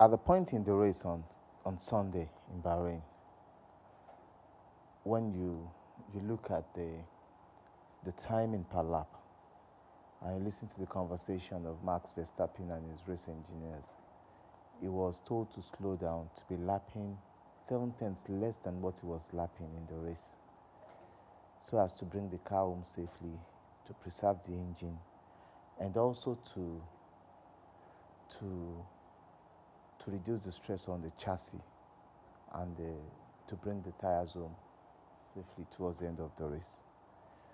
At the point in the race on Sunday in Bahrain, when you look at the timing per lap and you listen to the conversation of Max Verstappen and his race engineers, he was told to slow down, to be lapping 7 tenths less than what he was lapping in the race, so as to bring the car home safely, to preserve the engine, and also to to reduce the stress on the chassis and to bring the tires home safely towards the end of the race.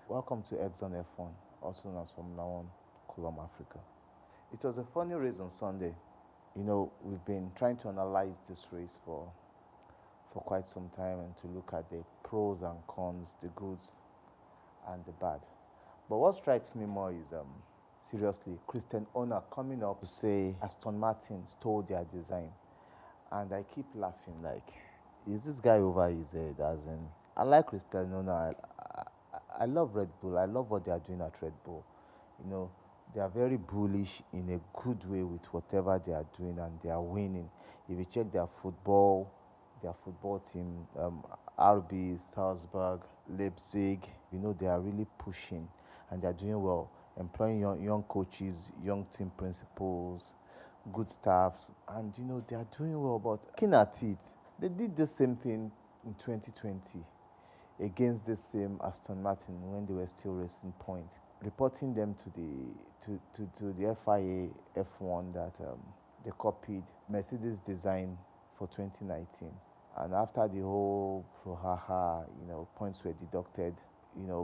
Welcome to Exxon F1, also known as Formula One Column Africa. It was a funny race on Sunday. We've been trying to analyze this race for quite some time and to look at the pros and cons, the goods and the bad. But what strikes me more is, seriously, Christian Horner coming up to say Aston Martin stole their design. And I keep laughing like, is this guy over his head? As in, I like Christian Horner. I love Red Bull. I love what they are doing at Red Bull. They are very bullish in a good way with whatever they are doing, and they are winning. If you check their football team, RB, Salzburg, Leipzig, they are really pushing and they are doing well, employing young coaches, young team principals, good staffs, and they are doing well. But looking at it, they did the same thing in 2020 against the same Aston Martin when they were still racing point, reporting them to the FIA F1 that they copied Mercedes design for 2019. And after the whole brouhaha, points were deducted,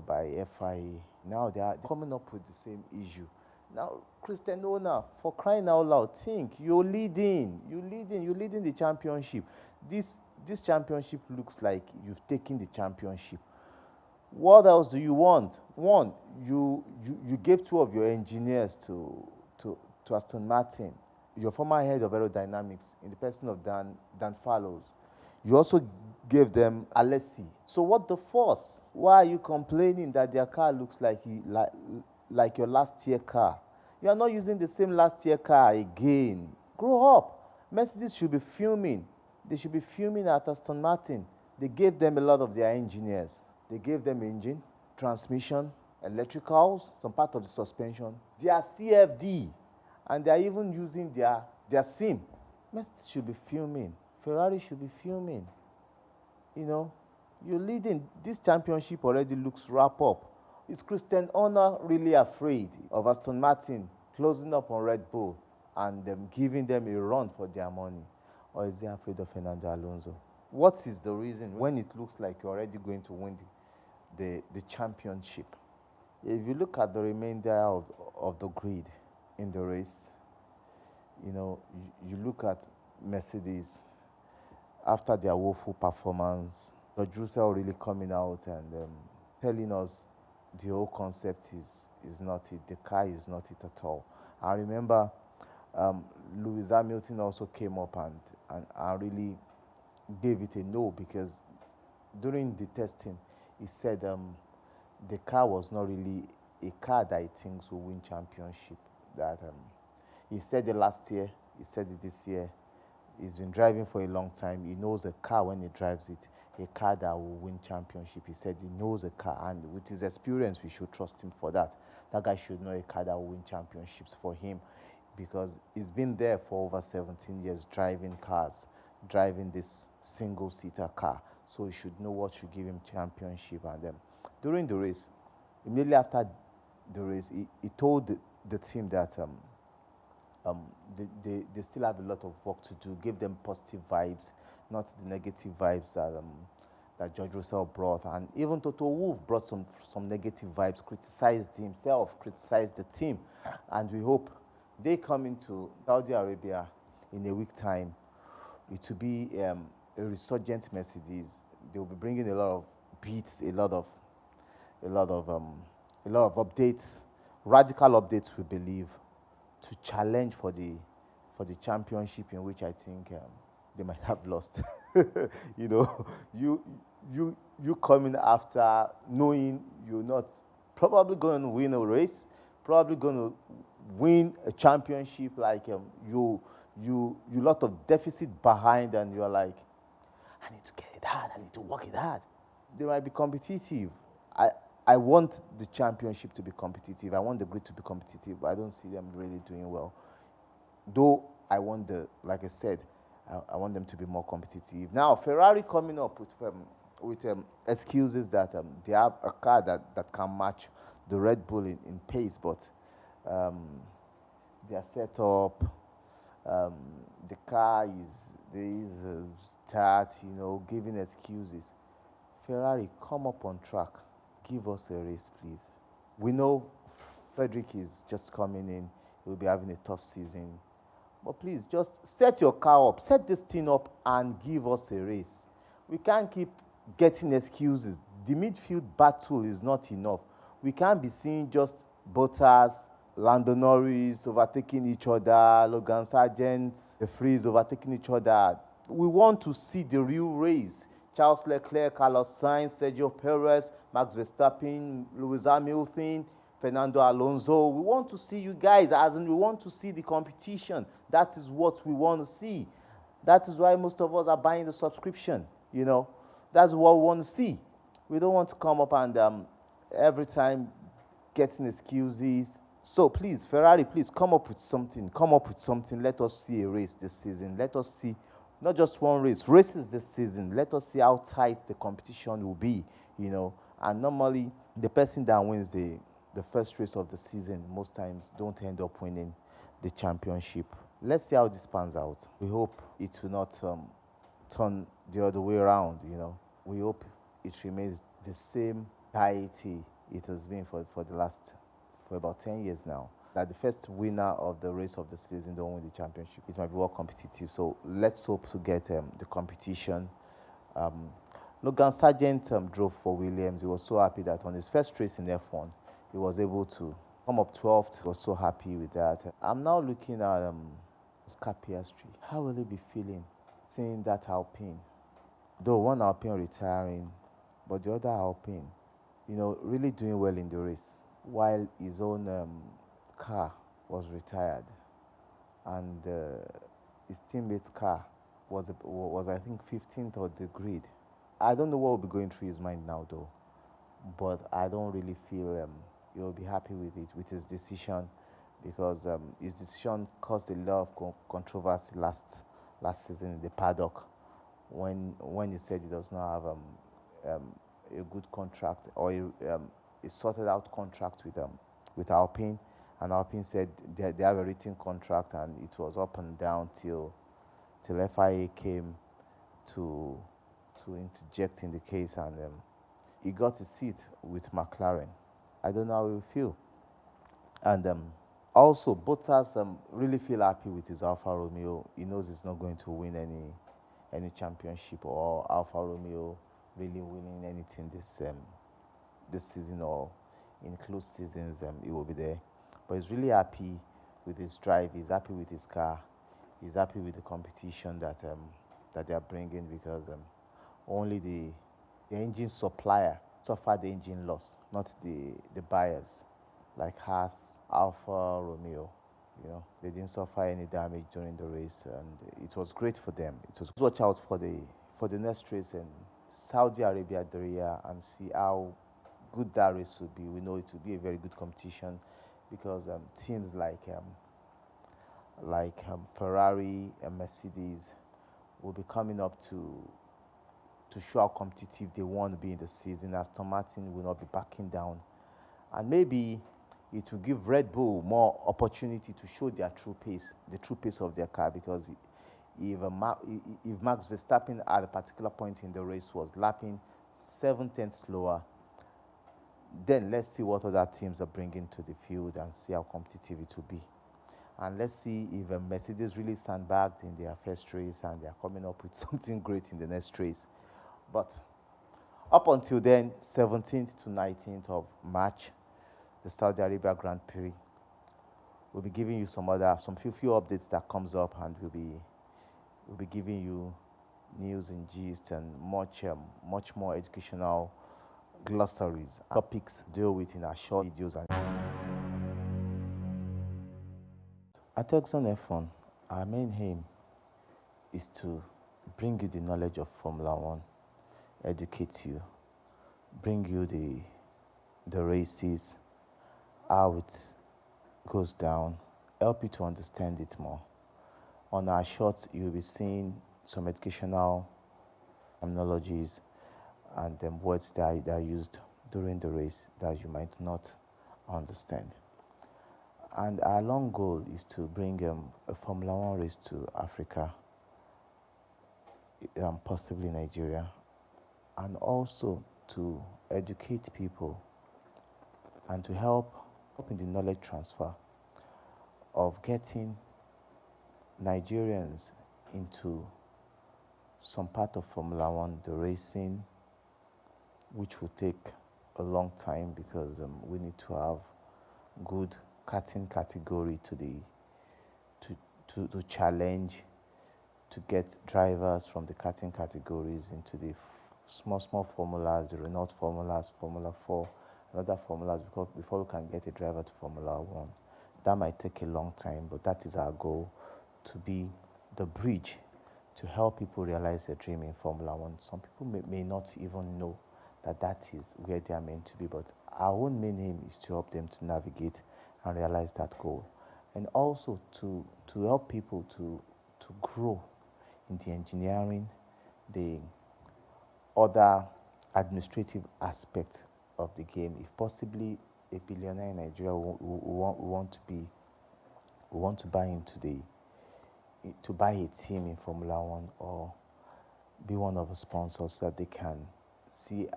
by FIA. Now they are coming up with the same issue. Now, Christian Horner, for crying out loud, think you're leading the championship. This championship looks like you've taken the championship. What else do you want? One, you gave two of your engineers to Aston Martin, your former head of aerodynamics, in the person of Dan Fallows. You also gave them Alessi. So what the force? Why are you complaining that their car looks like your last year car? You are not using the same last year car again. Grow up. Mercedes should be fuming. They should be fuming at Aston Martin. They gave them a lot of their engineers. They gave them engine, transmission, electricals, some part of the suspension, their CFD, and they are even using their SIM. Mercedes should be fuming. Ferrari should be fuming. You're leading. This championship already looks wrap up. Is Christian Horner really afraid of Aston Martin closing up on Red Bull and giving them a run for their money? Or is he afraid of Fernando Alonso? What is the reason when it looks like you're already going to win the championship? If you look at the remainder of the grid in the race, you look at Mercedes after their woeful performance, George Russell really coming out and telling us the whole concept is not it. The car is not it at all. I remember Lewis Hamilton also came up and really gave it a no, because during the testing, he said the car was not really a car that he thinks will win championship. That he said it last year, he said it this year. He's been driving for a long time. He knows a car when he drives it, a car that will win championship. He said he knows a car, and with his experience, we should trust him for that. That guy should know a car that will win championships for him, because he's been there for over 17 years driving cars, driving this single-seater car. So he should know what should give him championship. And during the race, immediately after the race, he told the team that they still have a lot of work to do. Give them positive vibes, not the negative vibes that George Russell brought. And even Toto Wolff brought some negative vibes, criticized himself, criticized the team. And we hope they come into Saudi Arabia in a week's time. It will be a resurgent Mercedes. They will be bringing a lot of beats, a lot of updates, radical updates, we believe, to challenge for the championship, in which I think they might have lost. You coming after knowing you're not probably going to win a race, probably going to win a championship, like you lot of deficit behind, and you're like, I need to get it hard, I need to work it hard. They might be competitive. I I want the championship to be competitive. I want the grid to be competitive, but I don't see them really doing well. Though I want like I said, I want them to be more competitive. Now, Ferrari coming up with excuses that they have a car that can match the Red Bull in pace, but um, their setup, um, the car there is a start, giving excuses. Ferrari, come up on track. Give us a race, please. We know Frederick is just coming in. He'll be having a tough season. But please, just set your car up, set this thing up, and give us a race. We can't keep getting excuses. The midfield battle is not enough. We can't be seeing just Bottas, Lando Norris overtaking each other, Logan Sargent, the Freeze overtaking each other. We want to see the real race. Charles Leclerc, Carlos Sainz, Sergio Perez, Max Verstappen, Lewis Hamilton, Fernando Alonso. We want to see you guys, as in we want to see the competition. That is what we want to see. That is why most of us are buying the subscription, That's what we want to see. We don't want to come up and every time getting excuses. So please, Ferrari, please come up with something. Come up with something. Let us see a race this season. Let us see not just one races this season. Let us see how tight the competition will be, And normally, the person that wins the first race of the season most times don't end up winning the championship. Let's see how this pans out. We hope it will not turn the other way around, We hope it remains the same piety it has been for about 10 years now. That the first winner of the race of the season don't win the championship. It might be more competitive. So let's hope to get the competition. Logan Sargent drove for Williams. He was so happy that on his first race in F1, he was able to come up 12th. He was so happy with that. I'm now looking at Oscar Piastri. How will he be feeling seeing that Alpine? Though one Alpine retiring, but the other Alpine, really doing well in the race, while his own car was retired, and his teammate's car was I think 15th on the grid. I don't know what will be going through his mind now, though, but I don't really feel he'll be happy with his decision, because his decision caused a lot of controversy last season in the paddock, when he said he does not have a good contract, or a sorted out contract with Alpine, and Alpine said they have a written contract, and it was up and down till FIA came to interject in the case, and he got a seat with McLaren. I don't know how he will feel. And also, Bottas really feel happy with his Alfa Romeo. He knows he's not going to win any championship, or Alfa Romeo really winning anything this season, or in close seasons he will be there. But he's really happy with his drive. He's happy with his car. He's happy with the competition that they are bringing, because only the engine supplier suffered the engine loss, not the buyers, like Haas, Alfa Romeo. They didn't suffer any damage during the race, and it was great for them. It was watch out for the next race in Saudi Arabia, Diriyah, and see how good that race will be. We know it will be a very good competition, because teams like Ferrari and Mercedes will be coming up to show how competitive they want to be in the season. Aston Martin will not be backing down, and maybe it will give Red Bull more opportunity to show their true pace, the true pace of their car, because if Max Verstappen at a particular point in the race was lapping 7/10 slower, then let's see what other teams are bringing to the field and see how competitive it will be. And let's see if Mercedes really sandbagged in their first race and they're coming up with something great in the next race. But up until then, 17th to 19th of March, the Saudi Arabia Grand Prix, we'll be giving you some few updates that comes up, and we'll be giving you news and gist and much more educational glossaries, topics deal with in our short videos. At Exxon F1, Our main aim is to bring you the knowledge of Formula One, educate you, bring you the races, how it goes down, help you to understand it more. On our shorts, you'll be seeing some educational terminologies and words that are used during the race that you might not understand. And our long goal is to bring a Formula One race to Africa, possibly Nigeria, and also to educate people and to help in the knowledge transfer of getting Nigerians into some part of Formula One, the racing, which will take a long time because we need to have good karting category to challenge, to get drivers from the karting categories into the small formulas, the Renault formulas, Formula 4, and other formulas, because before we can get a driver to Formula 1. That might take a long time, but that is our goal, to be the bridge to help people realize their dream in Formula 1. Some people may not even know that is where they are meant to be, but our own main aim is to help them to navigate and realize that goal. And also to help people to grow in the engineering, the other administrative aspect of the game. If possibly a billionaire in Nigeria want to buy to buy a team in Formula One or be one of the sponsors, so that they can see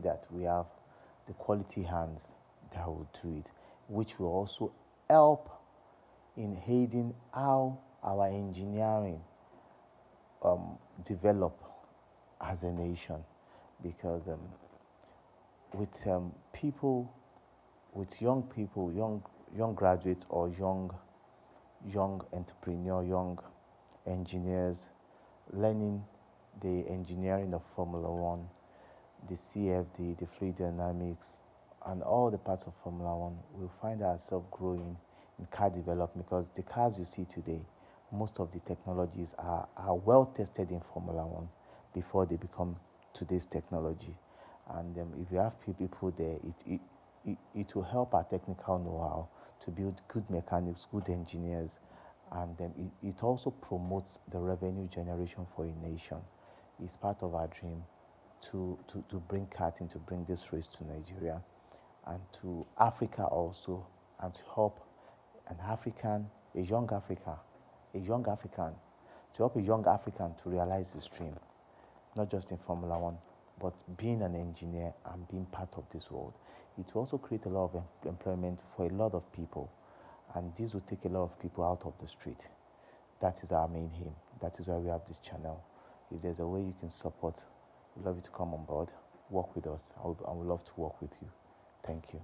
that we have the quality hands that will do it, which will also help in aiding how our engineering develop as a nation, because with young people, young graduates or young entrepreneur, young engineers learning the engineering of Formula One, the CFD, the fluid dynamics, and all the parts of Formula One, we'll find ourselves growing in car development, because the cars you see today, most of the technologies are well tested in Formula One before they become today's technology. And if you have people there, it will help our technical know-how to build good mechanics, good engineers, and it also promotes the revenue generation for a nation. It's part of our dream to bring karting, to bring this race to Nigeria and to Africa also, and to help a young African, to help a young African to realize his dream, not just in Formula One, but being an engineer and being part of this world. It will also create a lot of employment for a lot of people, and this will take a lot of people out of the street. That is our main aim. That is why we have this channel. If there's a way you can support, we'd love you to come on board, work with us, and we'd love to work with you. Thank you.